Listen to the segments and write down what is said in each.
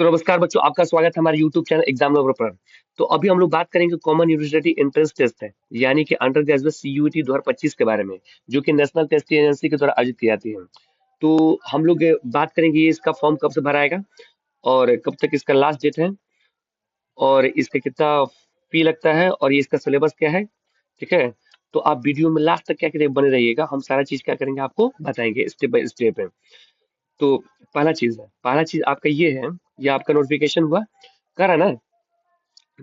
तो नमस्कार बच्चों, आपका स्वागत है हमारे YouTube चैनल एग्जाम लवर पर। तो अभी हम लोग बात करेंगे कॉमन यूनिवर्सिटी एंट्रेंस टेस्ट है, यानी कि अंडर ग्रेजुएट CUET 2025 के बारे में, जो कि नेशनल टेस्ट एजेंसी के द्वारा आयोजित की जाती है। तो हम लोग बात करेंगे ये इसका फॉर्म कब से भराएगा और कब तक इसका लास्ट डेट है और इसका कितना फी लगता है और ये इसका सिलेबस क्या है। ठीक है, तो आप वीडियो में लास्ट तक क्या करेंगे, बने रहिएगा। हम सारा चीज क्या करेंगे आपको बताएंगे स्टेप बाय स्टेप है। तो पहला चीज आपका ये है, ये आपका नोटिफिकेशन हुआ करा ना,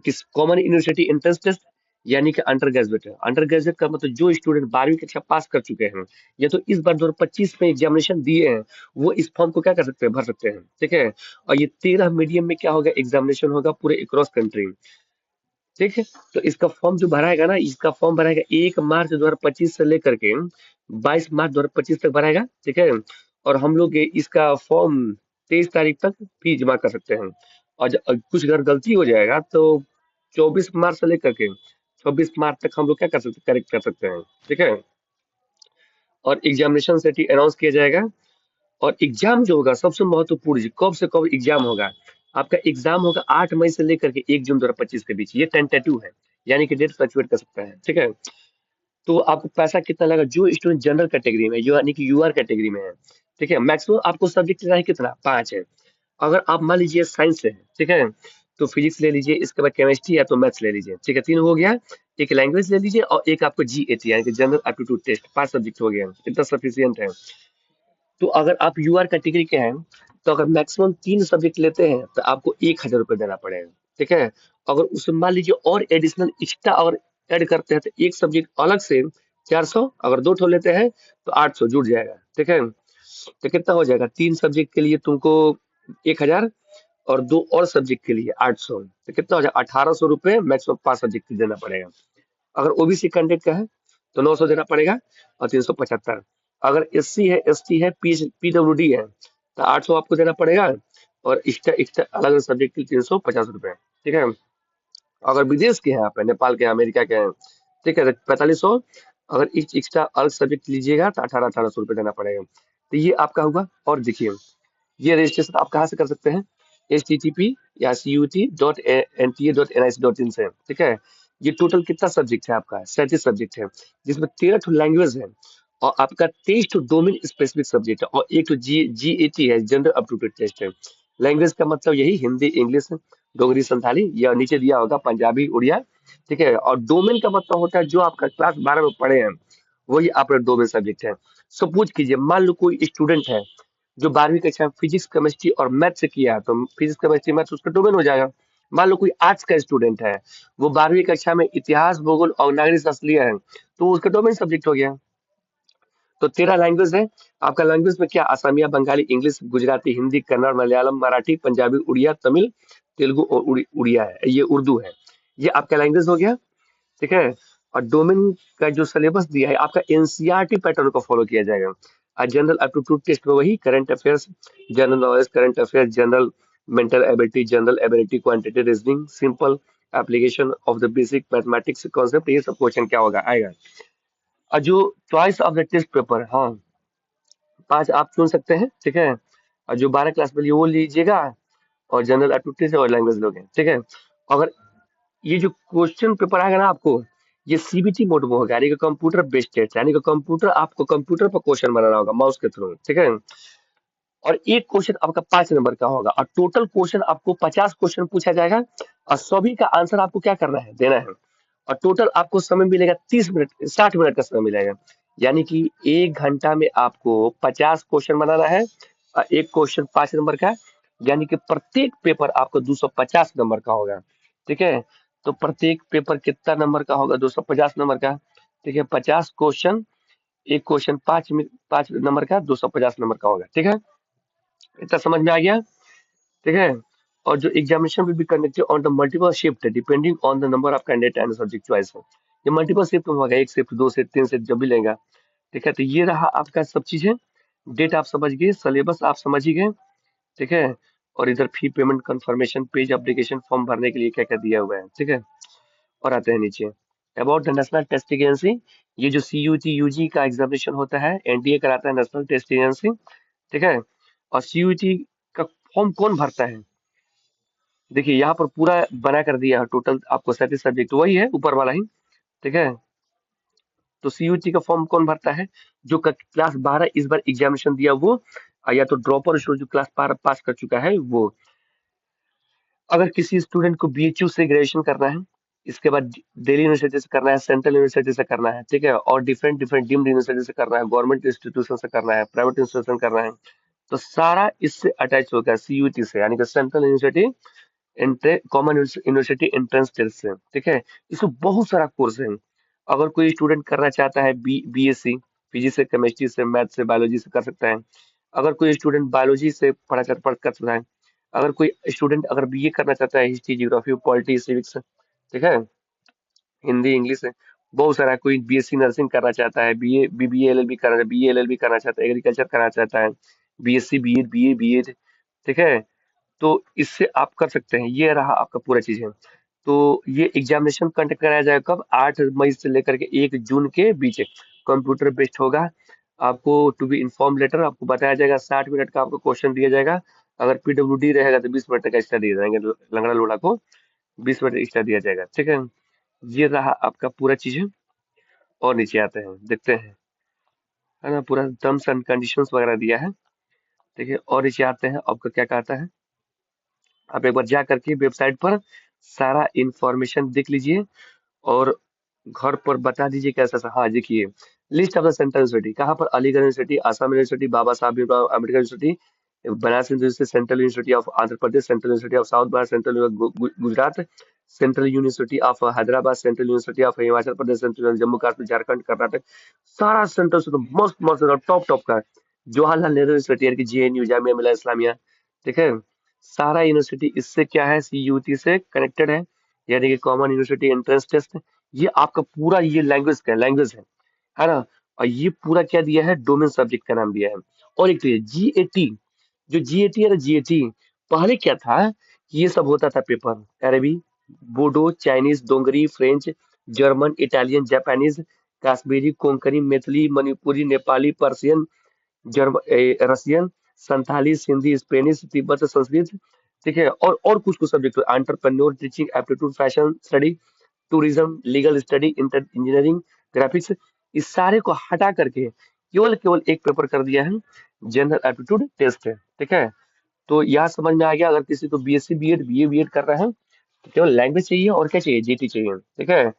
किस कॉमन यूनिवर्सिटी एंट्रेंस टेस्ट, यानी कि अंडर ग्रेजुएट है। अंडर ग्रेजुएट का मतलब जो स्टूडेंट 12वीं कक्षा पास कर चुके हैं या तो इस बार 2025 में एग्जामिनेशन दिए हैं, वो इस फॉर्म को क्या कर सकते हैं, भर सकते हैं। ठीक है, और ये 13 मीडियम में क्या होगा, एग्जामिनेशन होगा पूरे अक्रॉस कंट्री। ठीक है, तो इसका फॉर्म जो भराएगा ना, इसका फॉर्म भराएगा 1 मार्च 2025 से लेकर के 22 मार्च 2025 तक भराएगा। ठीक है, और हम लोग इसका फॉर्म 23 तारीख तक फी जमा कर सकते हैं। और कुछ अगर गलती हो जाएगा तो 24 मार्च से लेकर के 26 मार्च तक हम लोग क्या कर सकते, करेक्ट कर सकते हैं। ठीक है, और एग्जामिनेशन सेट अनाउंस किया जाएगा। और एग्जाम जो होगा सबसे महत्वपूर्ण चीज, कब से कब एग्जाम होगा। आपका एग्जाम होगा 8 मई से लेकर के 1 जून 2025 के बीच। ये टेंटेटिव है, यानी कि डेट फ्लक्चुएट कर सकता है। ठीक है, तो आपको पैसा कितना लगा, जो स्टूडेंट जनरल कैटेगरी में, यानी कि यूआर कैटेगरी में है। ठीक है, मैक्सिमम आपको सब्जेक्ट लेना है कितना, 5 है। अगर आप मान लीजिए साइंस से है, ठीक है, तो फिजिक्स ले लीजिए, इसके बाद केमिस्ट्री या तो मैथ्स ले लीजिए। ठीक है, 3 हो गया। एक लैंग्वेज ले लीजिए और एक आपको GAT यानी कि जनरल एप्टीट्यूड टेस्ट, 5 सब्जेक्ट हो गया, इतना सफिशियंट है। तो अगर आप यूआर कैटेगरी के हैं, तो अगर मैक्सिमम 3 सब्जेक्ट लेते हैं तो आपको 1,000 रुपये देना पड़ेगा। ठीक है, अगर उसमें मान लीजिए और एडिशनल एक्स्ट्रा और ऐड करते हैं तो एक सब्जेक्ट अलग से 400, अगर 2 ठो लेते हैं तो 800 जुड़ जाएगा। ठीक है, तो कितना हो जाएगा, 3 सब्जेक्ट के लिए तुमको 1,000 और 2 और सब्जेक्ट के लिए 800, तो कितना हो जाएगा, 1,800 रुपये मैक्सिमम 5 सब्जेक्ट की देना पड़ेगा। अगर ओबीसी कैंडिडेट का है तो 900 देना पड़ेगा और 375। अगर SC है, ST है, PWD है तो 800 आपको देना पड़ेगा और एक्स्ट्रा एक्स्ट्रा अलग अलग सब्जेक्ट के 350 रुपए। ठीक है, अगर विदेश के हैं आप, नेपाल के हैं, अमेरिका के हैं, ठीक है, तो 4500। अगर एक्स्ट्रा अलग सब्जेक्ट लीजिएगा तो 1800 रुपये देना पड़ेगा। तो ये आपका हुआ। और देखिए, ये रजिस्ट्रेशन आप कहाँ से कर सकते हैं, HTTP या CUT.NTA.NIC.in से। ठीक है, ये टोटल कितना सब्जेक्ट है आपका, 37 सब्जेक्ट है, जिसमें 13 लैंग्वेज है और आपका 23 डोमेन स्पेसिफिक सब्जेक्ट है और एक GAT है, जनरल एप्टीट्यूड टेस्ट है। लैंग्वेज का मतलब यही हिंदी, इंग्लिश, डोगरी, संथाली, या नीचे दिया होगा पंजाबी, उड़िया। ठीक है, और डोमेन का मतलब होता है जो आपका क्लास 12 में पढ़े हैं, वही आपका डोमेन सब्जेक्ट है। सपोज कीजिए, मान लो कोई स्टूडेंट है जो 12वीं कक्षा में फिजिक्स, केमिस्ट्री और मैथ से किया है, तो फिजिक्स, केमिस्ट्री, मैथ उसका डोमेन हो जाएगा। मान लो कोई आर्ट्स का स्टूडेंट है, वो 12वीं कक्षा में इतिहास, भूगोल और नागरिक शास्त्र लिया है, तो उसका डोमेन सब्जेक्ट हो गया। तो 13 लैंग्वेज है आपका। लैंग्वेज में क्या, असमिया, बंगाली, इंग्लिश, गुजराती, हिंदी, कन्नड़, मलयालम, मराठी, पंजाबी, उड़िया, तमिल, तेलुगु और उड़िया है, ये उर्दू है। ये आपका लैंग्वेज हो गया। ठीक है, और डोमेन का जो सिलेबस दिया है आपका NCERT पैटर्न को फॉलो किया जाएगा। और जनरल एप्टीट्यूड टेस्ट में वही current affairs, general knowledge, current affairs, general mental ability, general ability, quantitative reasoning, simple application of the basic mathematics concept, ये सब क्वेश्चन क्या होगा, आएगा। और जो choice of the test paper, हाँ, 5 आप चुन सकते हैं। ठीक है, और जो 12 क्लास में लिए वो लीजिएगा और जनरल एप्टीट्यूड और लैंग्वेज लोगे। ठीक है, अगर ये जो क्वेश्चन पेपर आएगा ना आपको, ये CBT मोड में होगा, यानी कि कंप्यूटर बेस्ड टेस्ट, यानी कि कंप्यूटर, आपको कंप्यूटर पर क्वेश्चन बनाना होगा माउस के थ्रू। ठीक है, और एक क्वेश्चन आपका 5 नंबर का होगा और टोटल क्वेश्चन आपको 50 क्वेश्चन पूछा जाएगा और सभी का आंसर आपको क्या करना है, देना है। और टोटल आपको समय मिलेगा 30 मिनट, 60 मिनट का समय मिलेगा, यानी कि 1 घंटा में आपको 50 क्वेश्चन बनाना है और एक क्वेश्चन 5 नंबर का, यानी कि प्रत्येक पेपर आपको 250 नंबर का होगा। ठीक है, तो प्रत्येक पेपर कितना नंबर का होगा, 250 नंबर का। ठीक है, 50 क्वेश्चन, एक क्वेश्चन 5 नंबर का, 250 नंबर का होगा। ठीक है, इतना समझ में आ गया। ठीक है, और जो examination will be conducted on the multiple shift depending on the number of candidate and subject choice. ये मल्टीपल शिफ्ट में होगा, 1 शिफ्ट, 2 शिफ्ट, 3 शिफ्ट, जब भी लेगा। ठीक है, तो ये रहा आपका सब चीजें। डेट आप समझ गए, सिलेबस आप समझ ही गए। ठीक है, और इधर fee payment confirmation page, application form भरने के लिए क्या क्या दिया हुआ है। ठीक है, और आते हैं नीचे, about the national test agency. ये जो CUT UG का एग्जामिनेशन होता है, NTA कराता है, नेशनल टेस्ट एजेंसी। ठीक है, और CUT का फॉर्म कौन भरता है, देखिए यहाँ पर पूरा बना कर दिया है, टोटल आपको 37 सब्जेक्ट वही है ऊपर वाला ही। ठीक है। तो सीयूटी का फॉर्म कौन भरता है? जो क्लास 12 इस बार एग्जामिनेशन दिया वो, या तो ड्रॉपर स्टूडेंट जो क्लास 12 पास कर चुका है वो। अगर किसी स्टूडेंट को बीएचयू से ग्रेजुएशन करना है, इसके बाद दिल्ली यूनिवर्सिटी से करना है, सेंट्रल यूनिवर्सिटी से करना है, ठीक है, और डिफरेंट डिफरेंट डीम्ड यूनिवर्सिटी से करना है, गवर्नमेंट इंस्टीट्यूशन से करना है, प्राइवेट इंस्टीट्यूशन करना है, तो सारा इससे अटैच होगा सीयूटी से, यानी कि central university common university entrance test से। ठीक है। इसमें बहुत सारा कोर्स है। अगर कोई स्टूडेंट करना चाहता है बीएससी फिजिक्स से, केमिस्ट्री से, मैथ से, बायोलॉजी से कर सकता है। अगर कोई स्टूडेंट बायोलॉजी से पढ़ कर सकता है। अगर कोई स्टूडेंट अगर बीए करना चाहता है, हिस्ट्री, ज्योग्राफी, पॉलिटी, सिविक्स, ठीक है, हिंदी, इंग्लिश है, बहुत सारा। कोई बीएससी नर्सिंग करना चाहता है, बीए बीबीए एलएलबी करना, बीए एलएलबी करना चाहता है, एग्रीकल्चर करना चाहता है, बीएससी बीएड बीए बीएड, ठीक है, तो इससे आप कर सकते हैं। ये रहा आपका पूरा चीज है। तो ये एग्जामिनेशन कंडक्ट कराया जाएगा कब? 8 मई से लेकर के 1 जून के बीच। कंप्यूटर बेस्ड होगा। आपको टू बी इन्फॉर्म लेटर आपको बताया जाएगा, 60 मिनट का आपको क्वेश्चन दिया जाएगा। अगर पीडब्ल्यूडी रहेगा तो 20 मिनट का एक्स्ट्रा दिए जाएंगे, लंगड़ा लोड़ा को 20 मिनट एक्स्ट्रा दिया जाएगा। ठीक है। ये रहा आपका पूरा चीज है। और नीचे आते हैं, देखते हैं, है ना, पूरा टर्म्स एंड कंडीशंस वगैरह दिया है। ठीक है। और नीचे आते हैं, आपका क्या कहता है, आप एक बार जा करके वेबसाइट पर सारा इंफॉर्मेशन देख लीजिए, और घर पर बता दीजिए कैसा सा। हाँ देखिए, list of the central university कहाँ पर? Aligarh university, Assam university, Baba Saheb Bhimrao Ambedkar university, Banaras university, central university of Andhra Pradesh, central university of south Bharat, central Gujarat, central university of Hyderabad, central university of Himachal Pradesh, central Jammu Kashmir, Jharkhand, Karnataka, सारा सेंट्रल से तो मस्त मस्त टॉप टॉप का है। जवाहरलाल नेहरू यूनिवर्सिटी यानी कि जेएनयू, जामिया मिलिया इस्लामिया, ठीक है, सारा यूनिवर्सिटी इससे क्या है, सीयूटी से कनेक्टेड है, यानी कि कॉमन यूनिवर्सिटी एंट्रेंस टेस्ट। ये आपका पूरा ये लैंग्वेज का लैंग्वेज है ना। और ये पूरा क्या दिया है, डोमेन सब्जेक्ट का नाम दिया है। और एक तो ये जीएटी, जो जीएटी है ना, जीएटी पहले क्या था कि ये सब होता था पेपर, अरबी, Bodo, Chinese, Dogri, French, German, Italian, Japanese, Kashmiri, Konkani, Maithili, Manipuri, Nepali, Persian, Russian, Santhali, Sindhi, Spanish, तिब्बत, संस्कृत, ठीक है, और कुछ कुछ subject, entrepreneur, teaching aptitude, fashion study, tourism, legal study, engineering, graphics, इस सारे को हटा करके केवल केवल एक पेपर कर दिया है, जनरल एप्टीट्यूड टेस्ट है। ठीक है। तो यहाँ समझ में आ गया, अगर किसी को बीएससी बीएड बीए बीएड कर रहा है तो केवल लैंग्वेज चाहिए, और क्या चाहिए, जीटी चाहिए। ठीक है।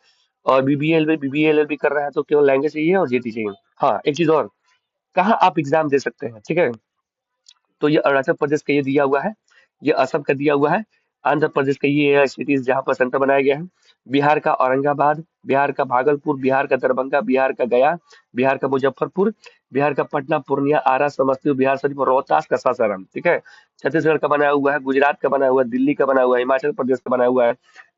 और बीबीएल भी कर रहा है तो केवल लैंग्वेज चाहिए और जीटी चाहिए। हाँ एक चीज और, कहाँ आप एग्जाम दे सकते हैं? ठीक है। तो ये अरुणाचल प्रदेश का ये दिया हुआ है, ये असम का दिया हुआ है, आंध्र प्रदेश का ये सिटीज जहाँ पर सेंटर बनाया गया है, बिहार का औरंगाबाद, बिहार का भागलपुर, बिहार का दरभंगा, बिहार का गया, बिहार का मुजफ्फरपुर, बिहार का पटना, पूर्णिया, आरा, समस्तीपुर, बिहार शरीफ और रोहतास का सासाराम। ठीक है। छत्तीसगढ़ का बना हुआ है, गुजरात का बना हुआ है, दिल्ली का बना हुआ है, हिमाचल प्रदेश का बना हुआ है,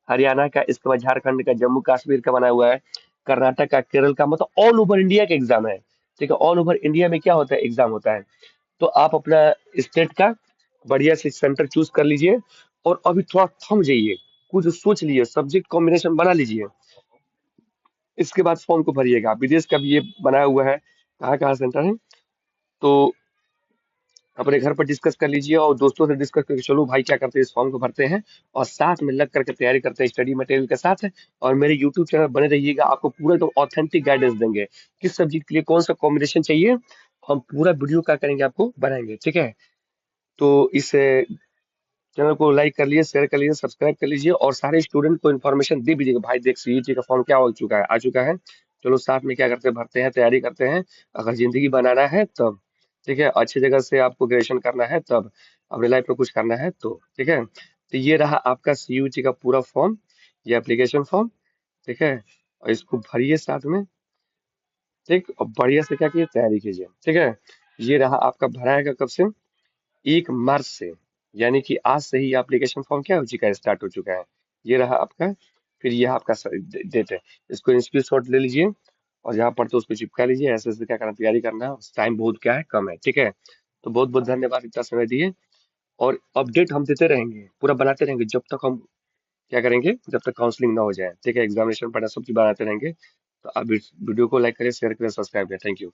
हरियाणा का, इसके बाद झारखंड का, जम्मू कश्मीर का बना हुआ है, कर्नाटक का, केरल का, मतलब ऑल ओवर इंडिया का एग्जाम है। ठीक है। ऑल ओवर इंडिया में क्या होता है, एग्जाम होता है। तो आप अपना स्टेट का बढ़िया से सेंटर चूज कर लीजिए, और अभी थोड़ा थम जाइए, कुछ सोच लीजिए, सब्जेक्ट कॉम्बिनेशन बना लीजिए, इसके बाद फॉर्म को भरिएगा। विदेश का भी ये बनाया हुआ है, कहाँ कहाँ सेंटर है, तो अपने घर पर डिस्कस कर लीजिए, और दोस्तों से डिस्कस करके चलो भाई क्या करते हैं, इस फॉर्म को भरते हैं, और साथ में लग करके तैयारी करते हैं स्टडी मटेरियल के साथ। और मेरे यूट्यूब चैनल बने रहिएगा, आपको पूरा एकदम ऑथेंटिक गाइडेंस देंगे, किस सब्जेक्ट के लिए कौन सा कॉम्बिनेशन चाहिए, हम पूरा वीडियो क्या करेंगे, आपको बनाएंगे। ठीक है। तो इस चैनल को लाइक कर लीजिए, शेयर कर लीजिए, सब्सक्राइब कर लीजिए, और सारे स्टूडेंट को इन्फॉर्मेशन दे दीजिएगा, भाई देख सीईटी का फॉर्म क्या हो चुका है, आ चुका है, चलो साथ में क्या करते हैं, भरते हैं, तैयारी करते हैं। अगर जिंदगी बनाना है तब, ठीक है, अच्छी जगह से आपको ग्रेजुएशन करना है तब, अपने लाइफ में कुछ करना है तो, ठीक है। तो ये रहा आपका सीयूटी का पूरा फॉर्म, ये एप्लीकेशन फॉर्म, ठीक है, और इसको भरिए साथ में, ठीक, और बढ़िया से क्या कीजिए, तैयारी कीजिए। ठीक है। ये रहा आपका, भराएगा कब से, 1 मार्च से, यानी कि आज से ही एप्लीकेशन फॉर्म क्या हो चुका है, स्टार्ट हो चुका है। ये रहा आपका, फिर ये आपका डेट है, इसको स्क्रीनशॉट ले लीजिए, और जहाँ पढ़ते उसको चिपका लीजिए, ऐसे ऐसे क्या करना, तैयारी करना है, टाइम बहुत क्या है, कम है। ठीक है। तो बहुत बहुत धन्यवाद इतना समय दिए, और अपडेट हम देते रहेंगे, पूरा बनाते रहेंगे, जब तक हम क्या करेंगे, जब तक काउंसलिंग ना हो जाए। ठीक है। एग्जामिनेशन पढ़ा सब चीज बनाते रहेंगे। तो आप वीडियो को लाइक करें, शेयर करें, सब्सक्राइब करें। Thank you.